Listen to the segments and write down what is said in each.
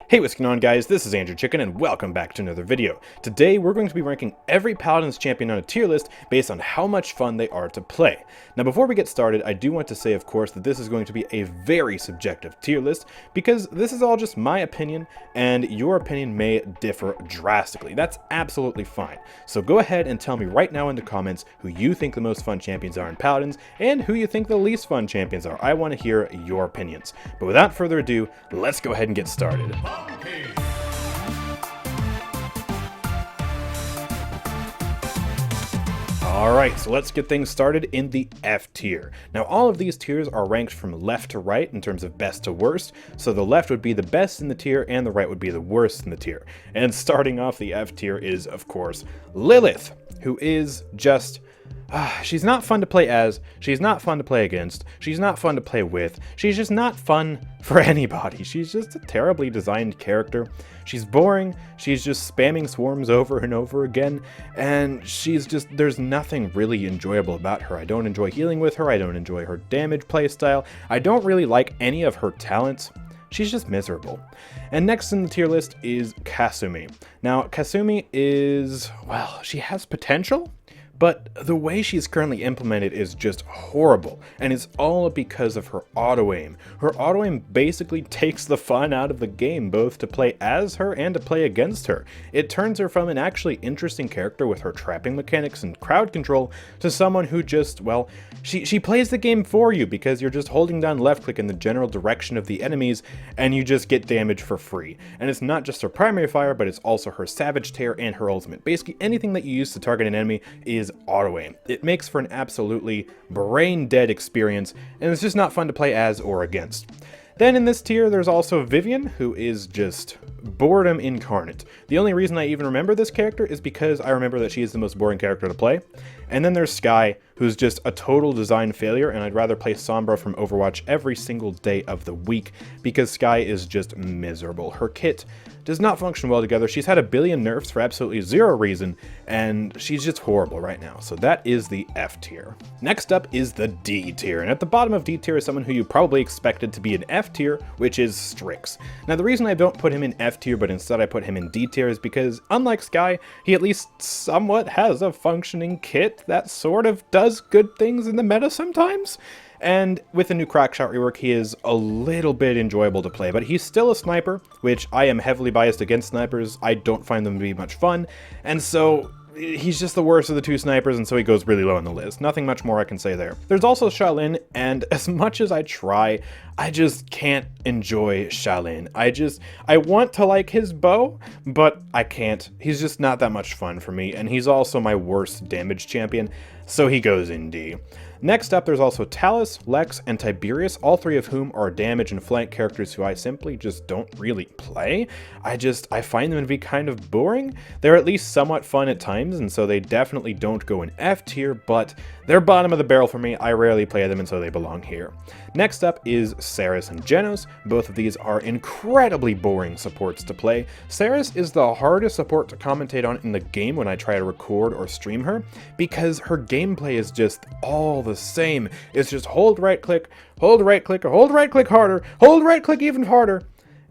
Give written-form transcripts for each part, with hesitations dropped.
Hey, what's going on guys, this is AndrewChicken and welcome back to another video. Today we're going to be ranking every Paladins champion on a tier list based on how much fun they are to play. Now before we get started, I do want to say of course that this is going to be a very subjective tier list because this is all just my opinion and your opinion may differ drastically. That's absolutely fine. So go ahead and tell me right now in the comments who you think the most fun champions are in Paladins and who you think the least fun champions are. I want to hear your opinions. But without further ado, let's go ahead and get started. Alright, so let's get things started in the F tier. Now all of these tiers are ranked from left to right in terms of best to worst, so the left would be the best in the tier and the right would be the worst in the tier. And starting off the F tier is, of course, Lilith, who is just... she's not fun to play as, she's not fun to play against, she's not fun to play with, she's just not fun for anybody. She's just a terribly designed character. She's boring, she's just spamming swarms over and over again, and she's just, there's nothing really enjoyable about her. I don't enjoy healing with her, I don't enjoy her damage playstyle, I don't really like any of her talents. She's just miserable. And next in the tier list is Kasumi. Now, Kasumi is, well, she has potential, but the way she's currently implemented is just horrible, and it's all because of her auto-aim. Her auto-aim basically takes the fun out of the game, both to play as her and to play against her. It turns her from an actually interesting character with her trapping mechanics and crowd control to someone who just, well, she plays the game for you because you're just holding down left click in the general direction of the enemies and you just get damage for free. And it's not just her primary fire, but it's also her savage tear and her ultimate. Basically anything that you use to target an enemy is auto-aim. It makes for an absolutely brain-dead experience, and it's just not fun to play as or against. Then in this tier, there's also Vivian, who is just boredom incarnate. The only reason I even remember this character is because I remember that she is the most boring character to play. And then there's Skye, who's just a total design failure, and I'd rather play Sombra from Overwatch every single day of the week because Skye is just miserable. Her kit does not function well together. She's had a billion nerfs for absolutely zero reason, and she's just horrible right now. So that is the F tier. Next up is the D tier, and at the bottom of D tier is someone who you probably expected to be an F tier, which is Strix. Now the reason I don't put him in F tier, but instead I put him in D tier is because, unlike Skye, he at least somewhat has a functioning kit that sort of does good things in the meta sometimes. And with the new Crackshot rework, he is a little bit enjoyable to play, but he's still a sniper, which I am heavily biased against snipers. I don't find them to be much fun, and so he's just the worst of the two snipers, and so he goes really low on the list. Nothing much more I can say there. There's also Shaolin, and as much as I try, I just can't enjoy Shaolin. I want to like his bow, but I can't. He's just not that much fun for me, and he's also my worst damage champion, so he goes in D. Next up, there's also Talus, Lex, and Tiberius, all three of whom are damage and flank characters who I simply just don't really play. I find them to be kind of boring. They're at least somewhat fun at times, and so they definitely don't go in F tier, but they're bottom of the barrel for me. I rarely play them, and so they belong here. Next up is Saris and Genos. Both of these are incredibly boring supports to play. Saris is the hardest support to commentate on in the game when I try to record or stream her, because her gameplay is just all the same. It's just hold right click, hold right click, or hold right click harder, hold right click even harder.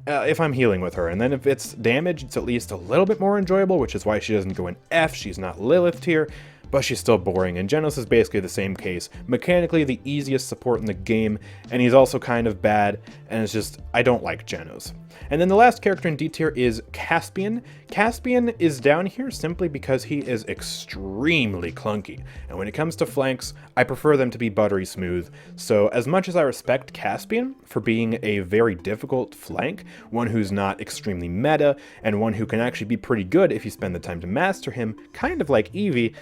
If I'm healing with her, and then if it's damage, it's at least a little bit more enjoyable, which is why she doesn't go in F. She's not Lilith tier, but she's still boring, and Genos is basically the same case. Mechanically the easiest support in the game, and he's also kind of bad, and it's just, I don't like Genos. And then the last character in D tier is Caspian. Caspian is down here simply because he is extremely clunky, and when it comes to flanks, I prefer them to be buttery smooth. So as much as I respect Caspian for being a very difficult flank, one who's not extremely meta, and one who can actually be pretty good if you spend the time to master him, kind of like Eevee,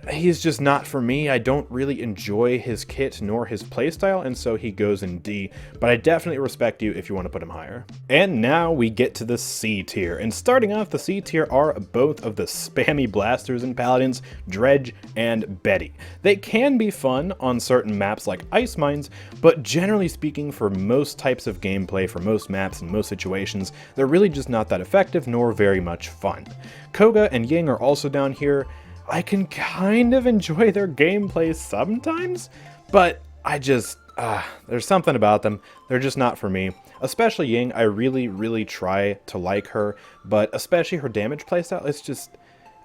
he's just not for me. I don't really enjoy his kit nor his playstyle, and so he goes in D, but I definitely respect you if you want to put him higher. And now we get to the C tier, and starting off the C tier are both of the spammy blasters in Paladins, Dredge and Betty. They can be fun on certain maps like Ice Mines, but generally speaking, for most types of gameplay, for most maps and most situations, they're really just not that effective nor very much fun. Koga and Ying are also down here. I can kind of enjoy their gameplay sometimes, but there's something about them. They're just not for me. especially Ying. I really try to like her, but especially her damage playstyle, it's just,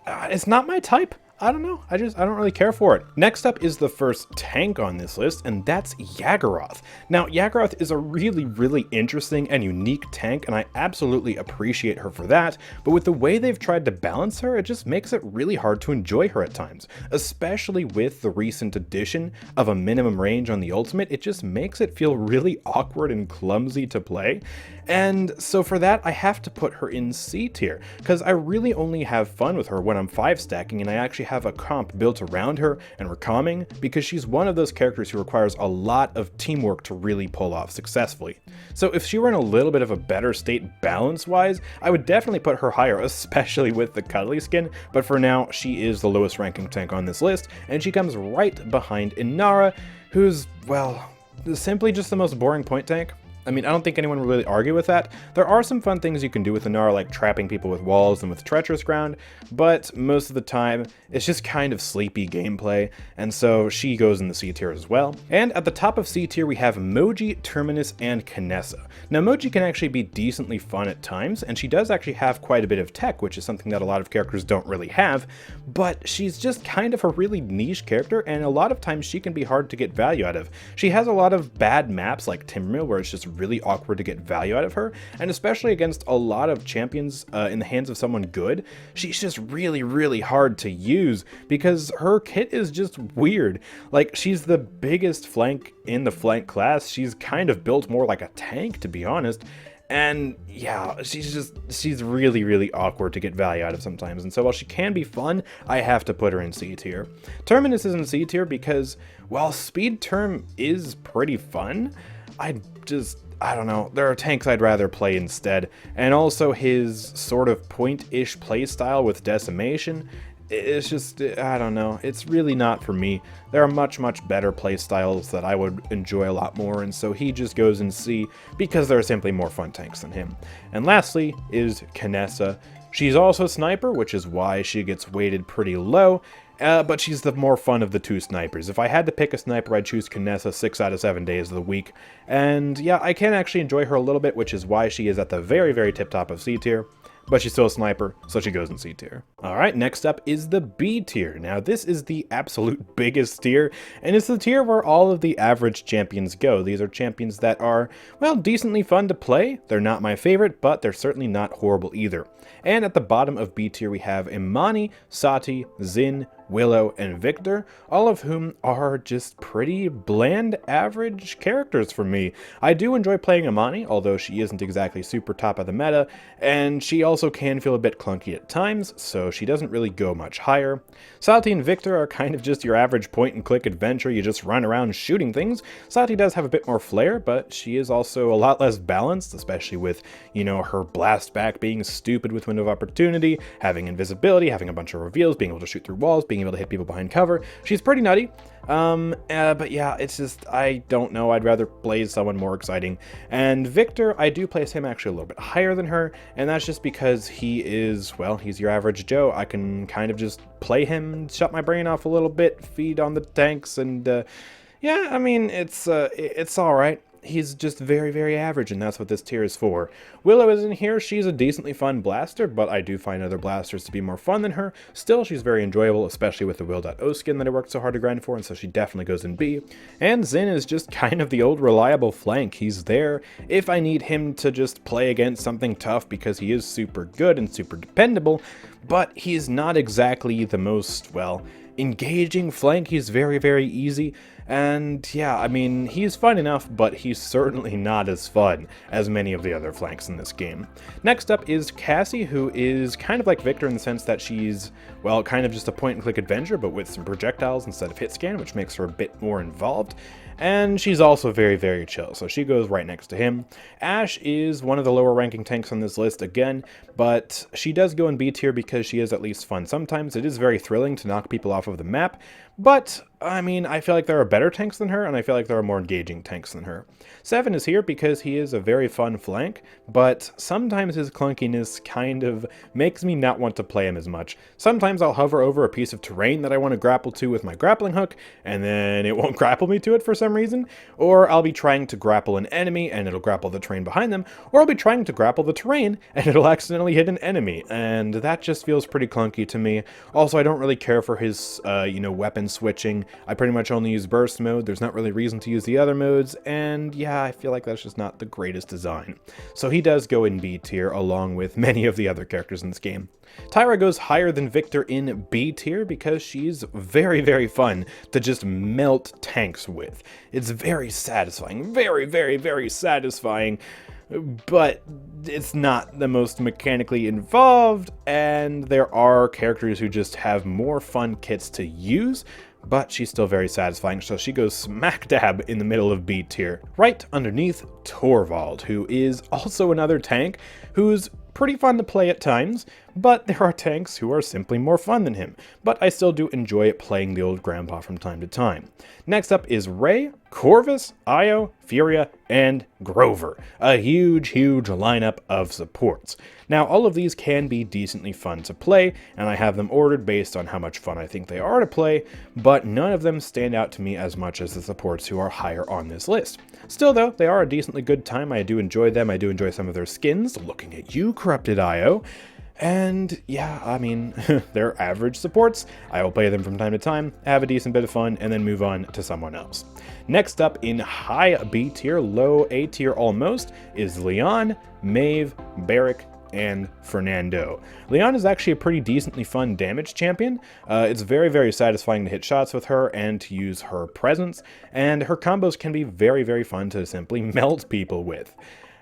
it's not my type. I don't know, I don't really care for it. Next up is the first tank on this list, and that's Yaggaroth. Now, Yaggaroth is a really interesting and unique tank, and I absolutely appreciate her for that, but with the way they've tried to balance her, it just makes it really hard to enjoy her at times. Especially with the recent addition of a minimum range on the ultimate, it just makes it feel really awkward and clumsy to play. And so for that, I have to put her in C tier, because I really only have fun with her when I'm 5-stacking and I actually have a comp built around her and we're calming, because she's one of those characters who requires a lot of teamwork to really pull off successfully. So if she were in a little bit of a better state balance-wise, I would definitely put her higher, especially with the cuddly skin, but for now, she is the lowest ranking tank on this list, and she comes right behind Inara, who's, well, simply just the most boring point tank. I mean, I don't think anyone will really argue with that. There are some fun things you can do with Inara, like trapping people with walls and with treacherous ground, but most of the time, it's just kind of sleepy gameplay, and so she goes in the C tier as well. And at the top of C tier, we have Moji, Terminus, and Kinessa. Now, Moji can actually be decently fun at times, and she does actually have quite a bit of tech, which is something that a lot of characters don't really have, but she's just kind of a really niche character, and a lot of times she can be hard to get value out of. She has a lot of bad maps like Timbermill, where it's just really awkward to get value out of her, and especially against a lot of champions in the hands of someone good, she's just really hard to use because her kit is just weird. Like, she's the biggest flank in the flank class. She's kind of built more like a tank, to be honest. And yeah, she's really awkward to get value out of sometimes. And so while she can be fun, I have to put her in C tier. Terminus is in C tier because while Speed Term is pretty fun, I don't know, there are tanks I'd rather play instead. And also his sort of point-ish playstyle with Decimation, it's just, I don't know, it's really not for me. There are much better playstyles that I would enjoy a lot more, and so he just goes in C because there are simply more fun tanks than him. And lastly is Kinessa. She's also Sniper, which is why she gets weighted pretty low, but she's the more fun of the two snipers. If I had to pick a sniper, I'd choose Kinessa 6 out of 7 days of the week. And yeah, I can actually enjoy her a little bit, which is why she is at the very tip top of C tier. But she's still a sniper, so she goes in C tier. Alright, next up is the B tier. Now this is the absolute biggest tier, and it's the tier where all of the average champions go. These are champions that are, well, decently fun to play. They're not my favorite, but they're certainly not horrible either. And at the bottom of B tier we have Imani, Sati, Xin, Willow, and Victor, all of whom are just pretty bland average characters for me. I do enjoy playing Imani, although she isn't exactly super top of the meta, and she also can feel a bit clunky at times, so she doesn't really go much higher. Sati and Victor are kind of just your average point-and-click adventure. You just run around shooting things. Sati does have a bit more flair, but she is also a lot less balanced, especially with, you know, her blast back being stupid with window of opportunity, having invisibility, having a bunch of reveals, being able to shoot through walls, being able to hit people behind cover. She's pretty nutty. But yeah, it's just, I don't know, I'd rather play someone more exciting. And Victor, I do place him actually a little bit higher than her, and that's just because he is, well, he's your average Joe. I can kind of just play him, shut my brain off a little bit, feed on the tanks, and yeah, I mean, it's alright. He's just very average, and that's what this tier is for. Willow is in here. She's a decently fun blaster, but I do find other blasters to be more fun than her. Still, she's very enjoyable, especially with the Will.O skin that I worked so hard to grind for, and so she definitely goes in B. And Xin is just kind of the old reliable flank. He's there if I need him to just play against something tough because he is super good and super dependable, but he's not exactly the most, well, engaging flank. He's very easy, and yeah, I mean, he's fun enough, but he's certainly not as fun as many of the other flanks in this game. Next up is Cassie, who is kind of like Victor in the sense that she's, well, kind of just a point-and-click adventure, but with some projectiles instead of hit scan, which makes her a bit more involved. And she's also very chill, so she goes right next to him. Ashe is one of the lower ranking tanks on this list again, but she does go in B tier because she is at least fun sometimes. It is very thrilling to knock people off of the map, but I mean, I feel like there are better tanks than her, and I feel like there are more engaging tanks than her. 7 is here because he is a very fun flank, but sometimes his clunkiness kind of makes me not want to play him as much. Sometimes I'll hover over a piece of terrain that I want to grapple to with my grappling hook, and then it won't grapple me to it for some reason, or I'll be trying to grapple an enemy, and it'll grapple the terrain behind them, or I'll be trying to grapple the terrain, and it'll accidentally hit an enemy, and that just feels pretty clunky to me. Also, I don't really care for his, weapon switching. I pretty much only use burst mode, there's not really reason to use the other modes, and yeah, I feel like that's just not the greatest design. So he does go in B tier, along with many of the other characters in this game. Tyra goes higher than Victor in B tier because she's very, very fun to just melt tanks with. It's very satisfying, very, very, very satisfying, but it's not the most mechanically involved, and there are characters who just have more fun kits to use, but she's still very satisfying, so she goes smack dab in the middle of B tier, right underneath Torvald, who is also another tank who's pretty fun to play at times, but there are tanks who are simply more fun than him, but I still do enjoy playing the old grandpa from time to time. Next up is Ray, Corvus, Io, Furia, and Grover. A huge, huge lineup of supports. Now, all of these can be decently fun to play, and I have them ordered based on how much fun I think they are to play, but none of them stand out to me as much as the supports who are higher on this list. Still though, they are a decently good time, I do enjoy them, I do enjoy some of their skins, looking at you, Corrupted Io. And yeah, I mean, they're average supports. I will play them from time to time, have a decent bit of fun, and then move on to someone else. Next up in high B tier, low A tier almost, is Leon, Maeve, Barrick, and Fernando. Leon is actually a pretty decently fun damage champion. It's very, very satisfying to hit shots with her and to use her presence, and her combos can be very, very fun to simply melt people with.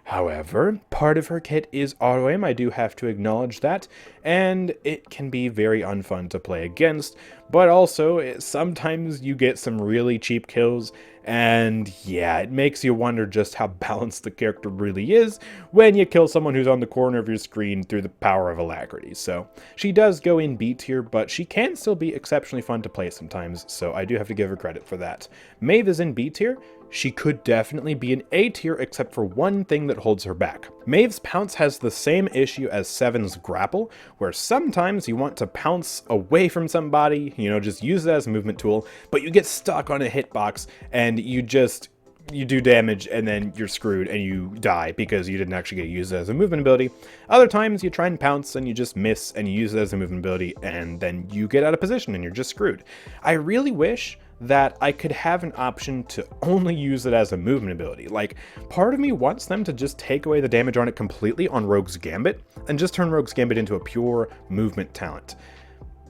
However, part of her kit is auto-aim, I do have to acknowledge that, and it can be very unfun to play against, but also sometimes you get some really cheap kills, and yeah, it makes you wonder just how balanced the character really is when you kill someone who's on the corner of your screen through the power of alacrity. So she does go in B tier, but she can still be exceptionally fun to play sometimes, so I do have to give her credit for that. Maeve is in B tier. She could definitely be an A tier except for one thing that holds her back. Maeve's pounce has the same issue as 7's grapple, where sometimes you want to pounce away from somebody, just use it as a movement tool, but you get stuck on a hitbox and you do damage and then you're screwed and you die because you didn't actually get used as a movement ability. Other times you try and pounce and you just miss and you use it as a movement ability and then you get out of position and you're just screwed. I really wish that I could have an option to only use it as a movement ability. Like, part of me wants them to just take away the damage on it completely on Rogue's Gambit and just turn Rogue's Gambit into a pure movement talent.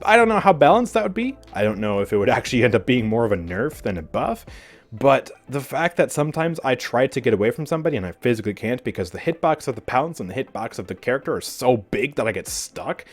I don't know how balanced that would be. I don't know if it would actually end up being more of a nerf than a buff. But the fact that sometimes I try to get away from somebody and I physically can't because the hitbox of the pounce and the hitbox of the character are so big that I get stuck,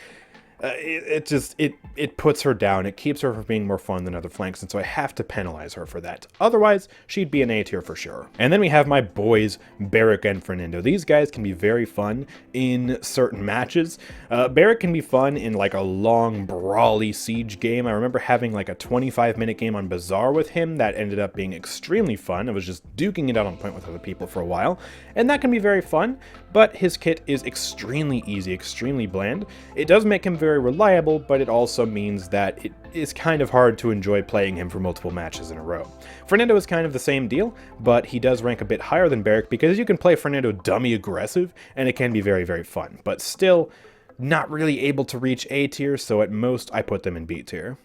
it puts her down. It keeps her from being more fun than other flanks, and so I have to penalize her for that. Otherwise, she'd be an A tier for sure. And then we have my boys, Barrick and Fernando. These guys can be very fun in certain matches. Barrick can be fun in like a long, brawly siege game. I remember having like a 25-minute game on Bazaar with him that ended up being extremely fun. I was just duking it out on point with other people for a while, and that can be very fun, but his kit is extremely easy, extremely bland. It does make him very reliable, but it also means that it is kind of hard to enjoy playing him for multiple matches in a row. Fernando is kind of the same deal, but he does rank a bit higher than Barrick because you can play Fernando dummy aggressive, and it can be very, very fun, but still not really able to reach A tier, so at most I put them in B tier.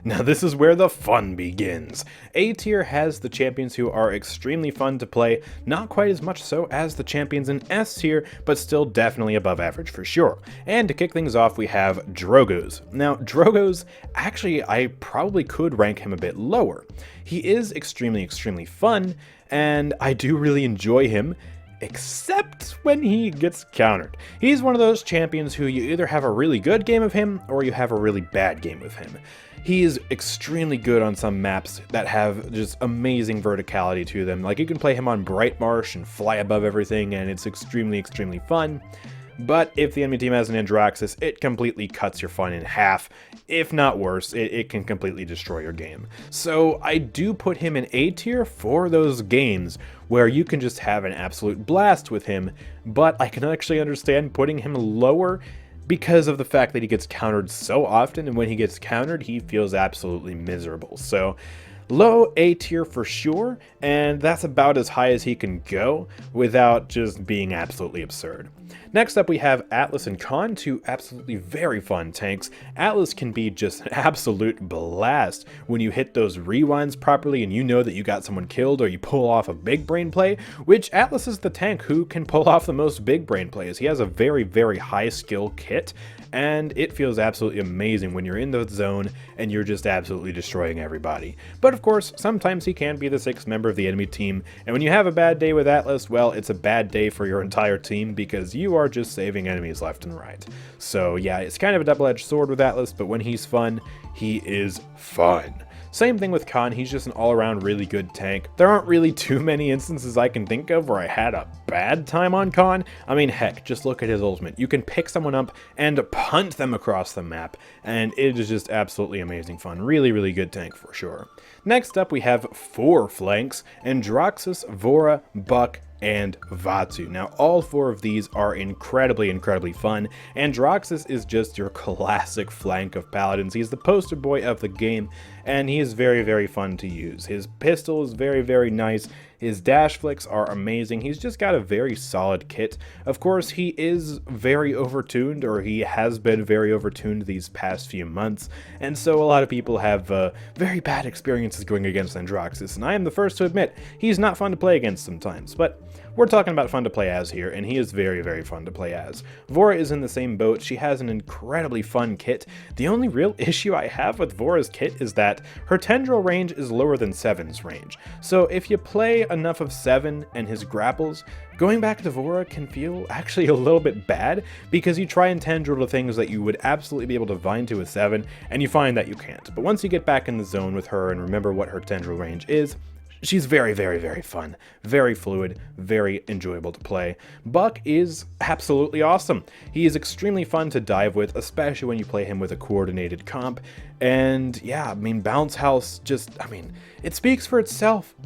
Now this is where the fun begins. A tier has the champions who are extremely fun to play, not quite as much so as the champions in S tier, but still definitely above average for sure. And to kick things off, we have Drogoz. Now Drogoz, actually I probably could rank him a bit lower. He is extremely, extremely fun, and I do really enjoy him, except when he gets countered. He's one of those champions who you either have a really good game of him, or you have a really bad game of him. He is extremely good on some maps that have just amazing verticality to them. Like, you can play him on Bright Marsh and fly above everything, and it's extremely, extremely fun. but if the enemy team has an Andraxis, it completely cuts your fun in half. If not worse, it can completely destroy your game. So I do put him in A tier for those games where you can just have an absolute blast with him, but I can actually understand putting him lower because of the fact that he gets countered so often, and when he gets countered, he feels absolutely miserable. So low A tier for sure, and that's about as high as he can go without just being absolutely absurd. Next up we have Atlas and Khan, two absolutely very fun tanks. Atlas can be just an absolute blast when you hit those rewinds properly and you know that you got someone killed, or you pull off a big brain play, which Atlas is the tank who can pull off the most big brain plays. He has a very, very high skill kit, and it feels absolutely amazing when you're in the zone and you're just absolutely destroying everybody. But of course, sometimes he can be the sixth member of the enemy team, and when you have a bad day with Atlas, well, it's a bad day for your entire team because you are just saving enemies left and right. So yeah, it's kind of a double-edged sword with Atlas, but when he's fun, he is fun. Same thing with Khan, he's just an all-around really good tank. There aren't really too many instances I can think of where I had a bad time on Khan. I mean, heck, just look at his ultimate. You can pick someone up and punt them across the map, and it is just absolutely amazing fun. Really, really good tank for sure. Next up, we have 4 flanks: Andraxis, Vora, Buck, and Vatu. Now, all 4 of these are incredibly, incredibly fun. Andraxis is just your classic flank of Paladins. He's the poster boy of the game, and he is very, very fun to use. His pistol is very, very nice. His dash flicks are amazing. He's just got a very solid kit. Of course, he is very overtuned, or he has been very overtuned these past few months, and so a lot of people have very bad experiences going against Andraxis, and I am the first to admit, he's not fun to play against sometimes, but we're talking about fun to play as here, and he is very, very fun to play as. Vora is in the same boat. She has an incredibly fun kit. The only real issue I have with Vora's kit is that her tendril range is lower than 7's range. So if you play enough of 7 and his grapples, going back to Vora can feel actually a little bit bad, because you try and tendril to things that you would absolutely be able to vine to with 7, and you find that you can't. But once you get back in the zone with her and remember what her tendril range is, she's very, very, very fun, very fluid, very enjoyable to play. Buck is absolutely awesome. He is extremely fun to dive with, especially when you play him with a coordinated comp. And yeah, I mean, Bounce House just, I mean, it speaks for itself.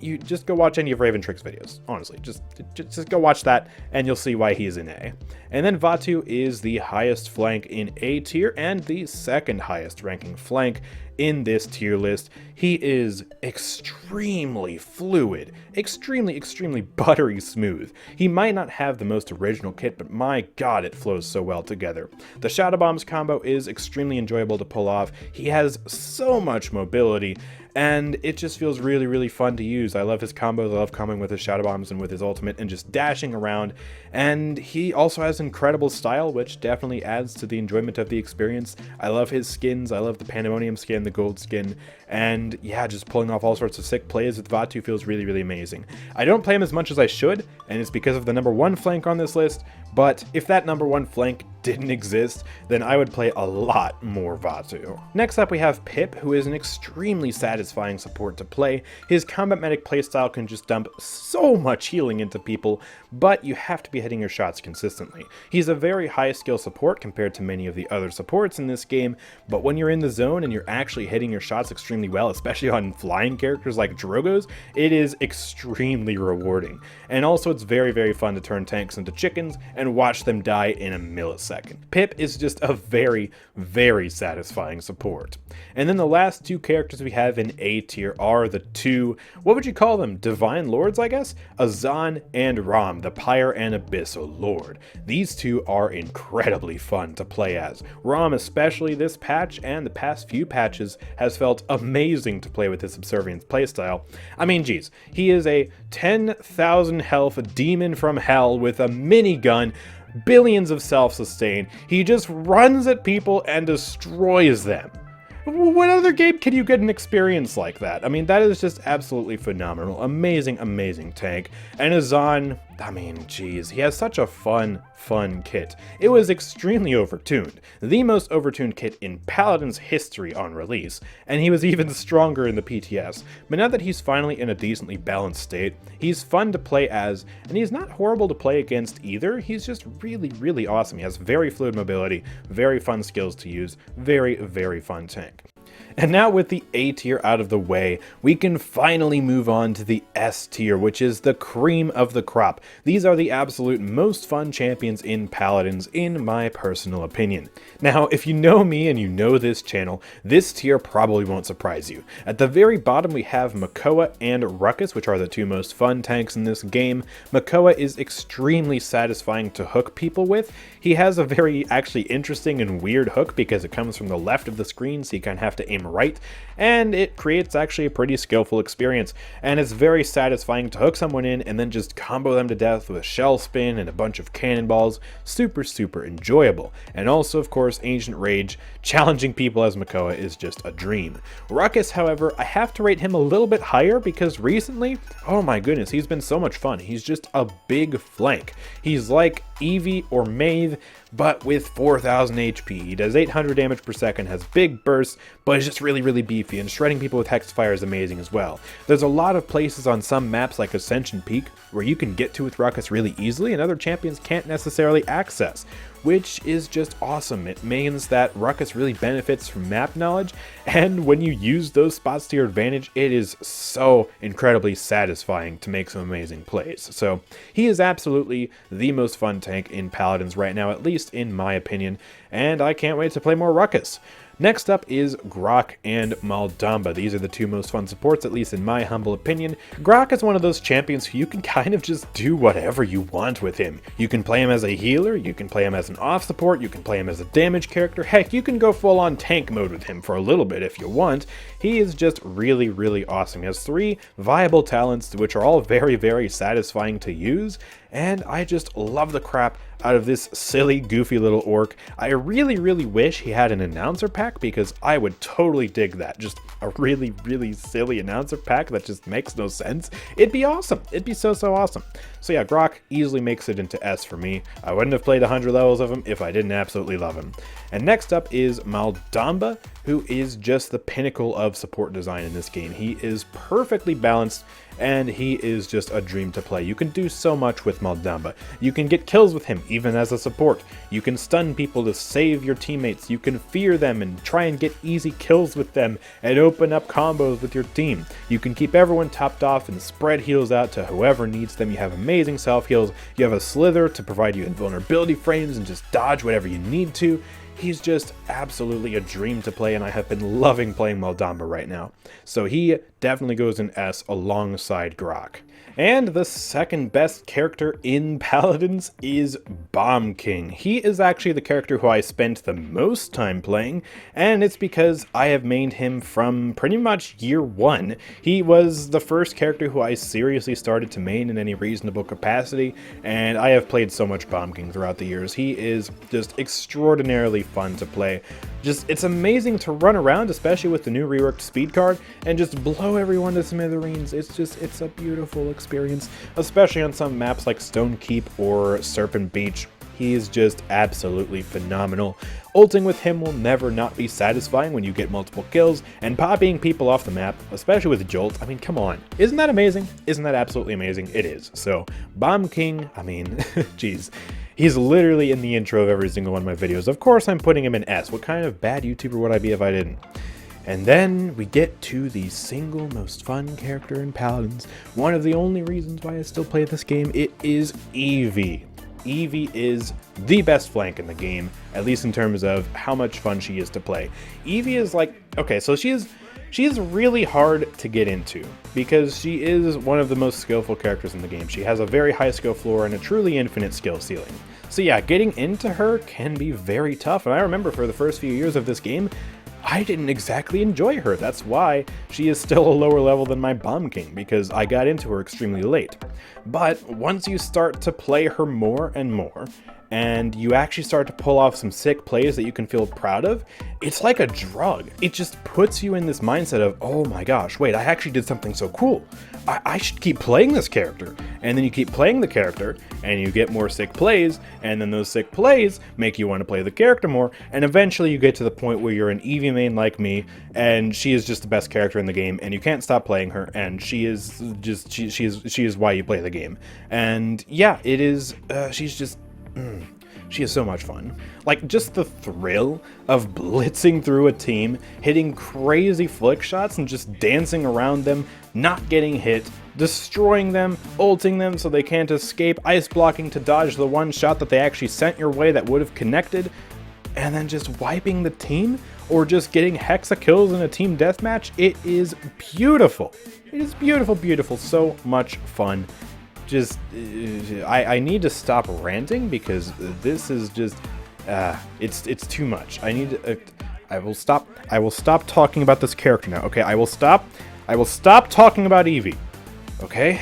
You just go watch any of Raven Trick's videos, honestly. Just go watch that, and you'll see why he's in A. And then Vatu is the highest flank in A tier, and the second highest ranking flank in this tier list. He is extremely fluid, extremely buttery smooth. He might not have the most original kit, but my god, it flows so well together. The Shadow Bombs combo is extremely enjoyable to pull off. He has so much mobility, and it just feels really, really fun to use. I love his combos. I love comboing with his Shadow Bombs and with his ultimate and just dashing around. And he also has incredible style, which definitely adds to the enjoyment of the experience. I love his skins. I love the Pandemonium skin, the gold skin, and yeah, just pulling off all sorts of sick plays with Vatu feels really, really amazing. I don't play him as much as I should, and it's because of the number 1 flank on this list, but if that number 1 flank didn't exist, then I would play a lot more Vatu. Next up we have Pip, who is an extremely satisfying support to play. His combat medic playstyle can just dump so much healing into people, but you have to be hitting your shots consistently. He's a very high skill support compared to many of the other supports in this game, but when you're in the zone and you're actually hitting your shots extremely well, especially on flying characters like Drogos, it is extremely rewarding. And also it's very, very fun to turn tanks into chickens and watch them die in a millisecond. Pip is just a very, very satisfying support. And then the last 2 characters we have in A tier are the 2, what would you call them? Divine Lords, I guess? Azan and Ram, the Pyre and Abyssal Lord. These 2 are incredibly fun to play as. Ram, especially this patch and the past few patches, has felt amazing to play with his Subservience playstyle. I mean, geez, he is a 10,000 health demon from hell with a minigun, billions of self-sustain. He just runs at people and destroys them. What other game can you get an experience like that? I mean, that is just absolutely phenomenal. Amazing, amazing tank. And Azan, I mean, geez, he has such a fun kit. It was extremely overtuned, the most overtuned kit in Paladins history on release, and he was even stronger in the PTS. But now that he's finally in a decently balanced state, he's fun to play as, and he's not horrible to play against either. He's just really awesome. He has very fluid mobility, very fun skills to use, very fun tank. And now with the A tier out of the way, we can finally move on to the S tier, which is the cream of the crop. These are the absolute most fun champions in Paladins, in my personal opinion. Now, if you know me and you know this channel, this tier probably won't surprise you. At the very bottom we have Makoa and Ruckus, which are the two most fun tanks in this game. Makoa is extremely satisfying to hook people with. He has a very actually interesting and weird hook because it comes from the left of the screen, so you kind of have to aim right, and it creates actually a pretty skillful experience, and it's very satisfying to hook someone in and then just combo them to death with a shell spin and a bunch of cannonballs. Super enjoyable. And also, of course, Ancient Rage, challenging people as Makoa is just a dream. Ruckus, however, I have to rate him a little bit higher because recently, oh my goodness, he's been so much fun. He's just a big flank. He's like Eevee or Maeve, but with 4,000 HP. He does 800 damage per second, has big bursts, but is just really beefy, and shredding people with Hexfire is amazing as well. There's a lot of places on some maps like Ascension Peak where you can get to with Ruckus really easily and other champions can't necessarily access, which is just awesome. It means that Ruckus really benefits from map knowledge, and when you use those spots to your advantage, it is so incredibly satisfying to make some amazing plays. So he is absolutely the most fun tank in Paladins right now, at least in my opinion, and I can't wait to play more Ruckus. Next up is Grok and Maldamba. These are the two most fun supports, at least in my humble opinion. Grok is one of those champions who you can kind of just do whatever you want with him. You can play him as a healer, you can play him as an off support, you can play him as a damage character. Heck, you can go full on tank mode with him for a little bit if you want. He is just really awesome. He has 3 viable talents, which are all very satisfying to use, and I just love the crap out of this silly, goofy little orc. I really wish he had an announcer pack because I would totally dig that. Just a really silly announcer pack that just makes no sense. It'd be awesome. It'd be so awesome. So yeah, Grok easily makes it into S for me. I wouldn't have played 100 levels of him if I didn't absolutely love him. And next up is Maldamba, who is just the pinnacle of support design in this game. He is perfectly balanced, and he is just a dream to play. You can do so much with Maldamba. You can get kills with him, even as a support. You can stun people to save your teammates. You can fear them and try and get easy kills with them and open up combos with your team. You can keep everyone topped off and spread heals out to whoever needs them. You have amazing self-heals. You have a Slither to provide you invulnerability frames and just dodge whatever you need to. He's just absolutely a dream to play, and I have been loving playing Maldamba right now. So he definitely goes in S alongside Grok. And the second best character in Paladins is Bomb King. He is actually the character who I spent the most time playing, and it's because I have mained him from pretty much year 1. He was the first character who I seriously started to main in any reasonable capacity, and I have played so much Bomb King throughout the years. He is just extraordinarily fun to play. It's amazing to run around, especially with the new reworked speed card, and just blow everyone to smithereens. It's a beautiful experience, especially on some maps like Stone Keep or Serpent Beach. He is just absolutely phenomenal. Ulting with him will never not be satisfying when you get multiple kills, and popping people off the map, especially with Jolt, I mean, come on. Isn't that amazing? Isn't that absolutely amazing? It is. So, Bomb King, I mean, geez. He's literally in the intro of every single one of my videos. Of course I'm putting him in S. What kind of bad YouTuber would I be if I didn't? And then we get to the single most fun character in Paladins. One of the only reasons why I still play this game, it is Eevee. Eevee is the best flank in the game, at least in terms of how much fun she is to play. Eevee is like, okay, so she is really hard to get into because she is one of the most skillful characters in the game. She has a very high skill floor and a truly infinite skill ceiling. So yeah, getting into her can be very tough, and I remember for the first few years of this game, I didn't exactly enjoy her. That's why she is still a lower level than my Bomb King, because I got into her extremely late. But once you start to play her more and more, and you actually start to pull off some sick plays that you can feel proud of, it's like a drug. It just puts you in this mindset of, oh my gosh, wait, I actually did something so cool. I should keep playing this character. And then you keep playing the character, and you get more sick plays, and then those sick plays make you want to play the character more, and eventually you get to the point where you're an Eevee main like me, and she is just the best character in the game, and you can't stop playing her, and she is just, she is why you play the game. And yeah, it is, she's just, she is so much fun. Like, just the thrill of blitzing through a team, hitting crazy flick shots and just dancing around them, not getting hit, destroying them, ulting them so they can't escape, ice blocking to dodge the one shot that they actually sent your way that would have connected, and then just wiping the team, or just getting hexa kills in a team deathmatch. It is beautiful. It is beautiful, beautiful. So much fun. Just, I need to stop ranting because this is just, it's too much. I will stop talking about this character now. Okay, I will stop talking about Eevee. Okay?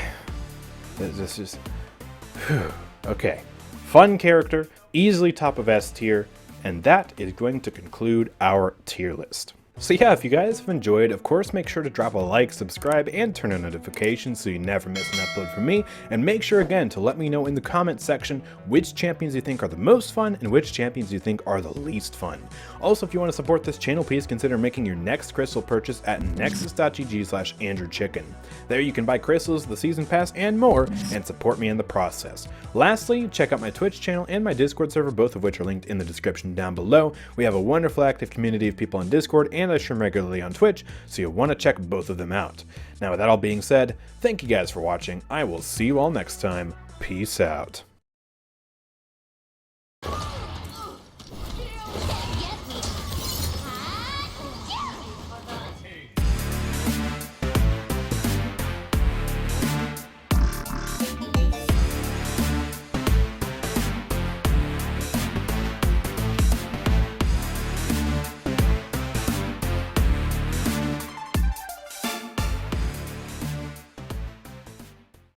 This is, okay. Fun character, easily top of S tier, and that is going to conclude our tier list. So yeah, if you guys have enjoyed, of course make sure to drop a like, subscribe, and turn on notifications so you never miss an upload from me, and make sure again to let me know in the comments section which champions you think are the most fun and which champions you think are the least fun. Also, if you want to support this channel, please consider making your next crystal purchase at nexus.gg/AndrewChicken. There you can buy crystals, the season pass, and more, and support me in the process. Lastly, check out my Twitch channel and my Discord server, both of which are linked in the description down below. We have a wonderful active community of people on Discord, and I stream regularly on Twitch, so you'll want to check both of them out. Now with that all being said, thank you guys for watching. I will see you all next time. Peace out.